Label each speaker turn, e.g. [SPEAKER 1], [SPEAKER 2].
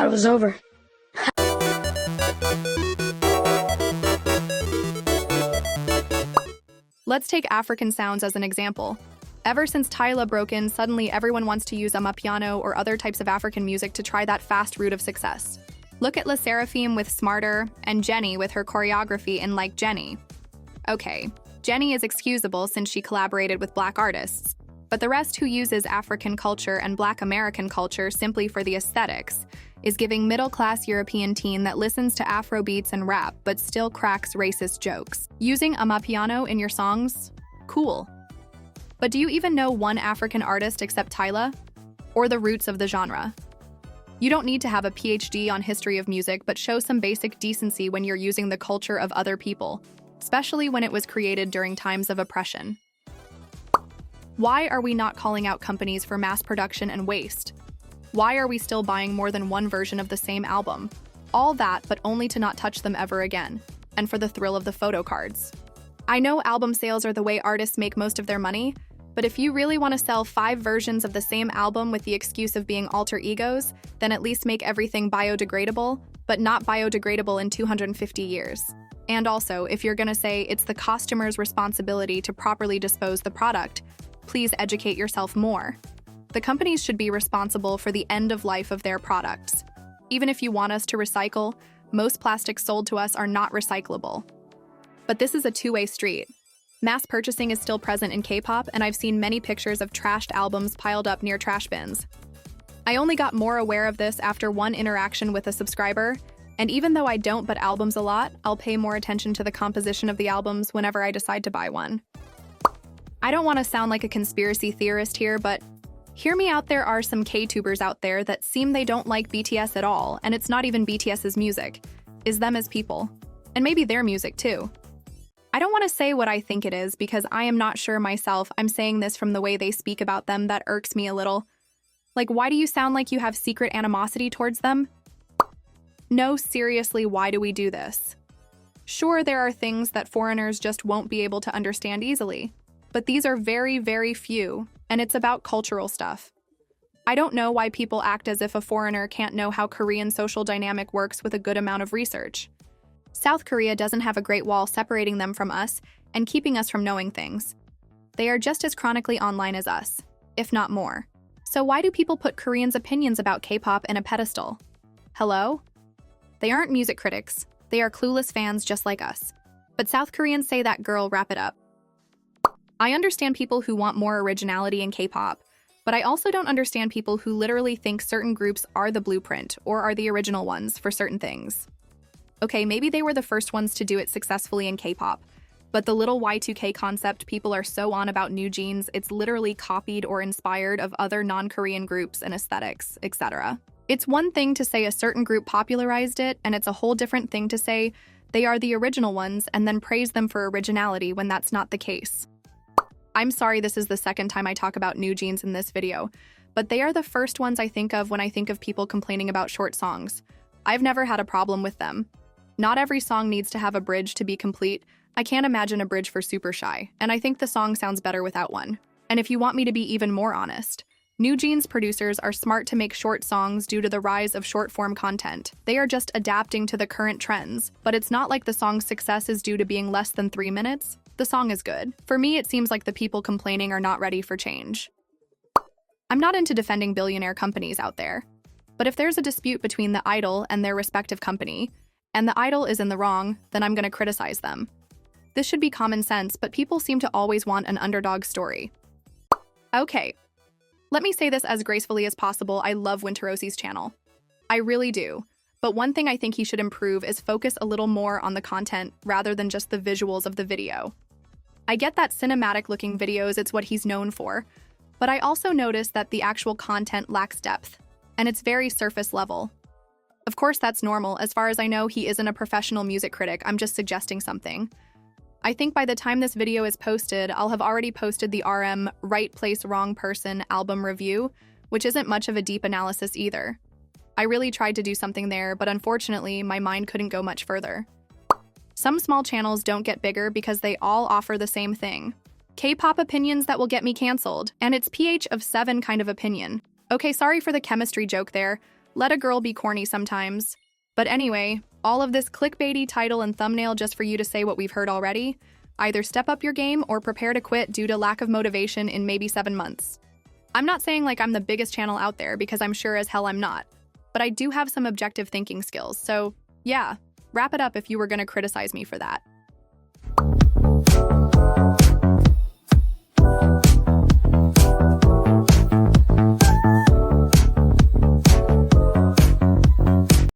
[SPEAKER 1] thought it was over.
[SPEAKER 2] Let's take African sounds as an example. Ever since Tyla broke in, suddenly everyone wants to use amapiano or other types of African music to try that fast route of success. Look at La Seraphim with Smarter and Jenny with her choreography in Like Jenny. Okay, Jenny is excusable since she collaborated with Black artists, but the rest who uses African culture and Black American culture simply for the aesthetics is giving middle-class European teen that listens to Afro beats and rap but still cracks racist jokes. Using amapiano in your songs? Cool. But do you even know one African artist except Tyla? Or the roots of the genre? You don't need to have a PhD on history of music, but show some basic decency when you're using the culture of other people, especially when it was created during times of oppression. Why are we not calling out companies for mass production and waste? Why are we still buying more than one version of the same album? All that, but only to not touch them ever again, and for the thrill of the photo cards. I know album sales are the way artists make most of their money, but if you really want to sell 5 versions of the same album with the excuse of being alter egos, then at least make everything biodegradable, but not biodegradable in 250 years. And also, if you're gonna say it's the customer's responsibility to properly dispose the product, please educate yourself more. The companies should be responsible for the end of life of their products. Even if you want us to recycle, most plastics sold to us are not recyclable. But this is a two-way street. Mass purchasing is still present in K-pop, and I've seen many pictures of trashed albums piled up near trash bins. I only got more aware of this after one interaction with a subscriber, and even though I don't buy albums a lot, I'll pay more attention to the composition of the albums whenever I decide to buy one. I don't want to sound like a conspiracy theorist here, but hear me out, there are some K-tubers out there that seem they don't like BTS at all, and it's not even BTS's music. It's them as people. And maybe their music too. I don't want to say what I think it is because I am not sure myself. I'm saying this from the way they speak about them that irks me a little. Like, why do you sound like you have secret animosity towards them? No, seriously, why do we do this? Sure, there are things that foreigners just won't be able to understand easily, but these are very, very few, and it's about cultural stuff. I don't know why people act as if a foreigner can't know how Korean social dynamic works with a good amount of research. South Korea doesn't have a great wall separating them from us and keeping us from knowing things. They are just as chronically online as us, if not more. So why do people put Koreans' opinions about K-pop in a pedestal? Hello? They aren't music critics. They are clueless fans just like us. But South Koreans say that girl, wrap it up. I understand people who want more originality in K-pop, but I also don't understand people who literally think certain groups are the blueprint or are the original ones for certain things. Okay, maybe they were the first ones to do it successfully in K-pop, but the little Y2K concept people are so on about New Jeans, it's literally copied or inspired of other non-Korean groups and aesthetics, etc. It's one thing to say a certain group popularized it, and it's a whole different thing to say they are the original ones and then praise them for originality when that's not the case. I'm sorry this is the second time I talk about New Jeans in this video, but they are the first ones I think of when I think of people complaining about short songs. I've never had a problem with them. Not every song needs to have a bridge to be complete. I can't imagine a bridge for Super Shy, and I think the song sounds better without one. And if you want me to be even more honest, New Jeans producers are smart to make short songs due to the rise of short-form content. They are just adapting to the current trends, but it's not like the song's success is due to being less than 3 minutes. The song is good. For me, it seems like the people complaining are not ready for change. I'm not into defending billionaire companies out there, but if there's a dispute between the idol and their respective company, and the idol is in the wrong, then I'm going to criticize them. This should be common sense, but people seem to always want an underdog story. Okay, let me say this as gracefully as possible. I love Winterosi's channel. I really do. But one thing I think he should improve is focus a little more on the content rather than just the visuals of the video. I get that cinematic-looking videos, it's what he's known for, but I also notice that the actual content lacks depth, and it's very surface level. Of course, that's normal. As far as I know, he isn't a professional music critic. I'm just suggesting something. I think by the time this video is posted, I'll have already posted the RM Right Place, Wrong Person album review, which isn't much of a deep analysis either. I really tried to do something there, but unfortunately, my mind couldn't go much further. Some small channels don't get bigger because they all offer the same thing. K-pop opinions that will get me canceled, and it's pH of 7 kind of opinion. Okay, sorry for the chemistry joke there. Let a girl be corny sometimes. But anyway, all of this clickbaity title and thumbnail just for you to say what we've heard already. Either step up your game or prepare to quit due to lack of motivation in maybe 7 months. I'm not saying like I'm the biggest channel out there because I'm sure as hell I'm not. But I do have some objective thinking skills, so yeah, wrap it up if you were gonna criticize me for that.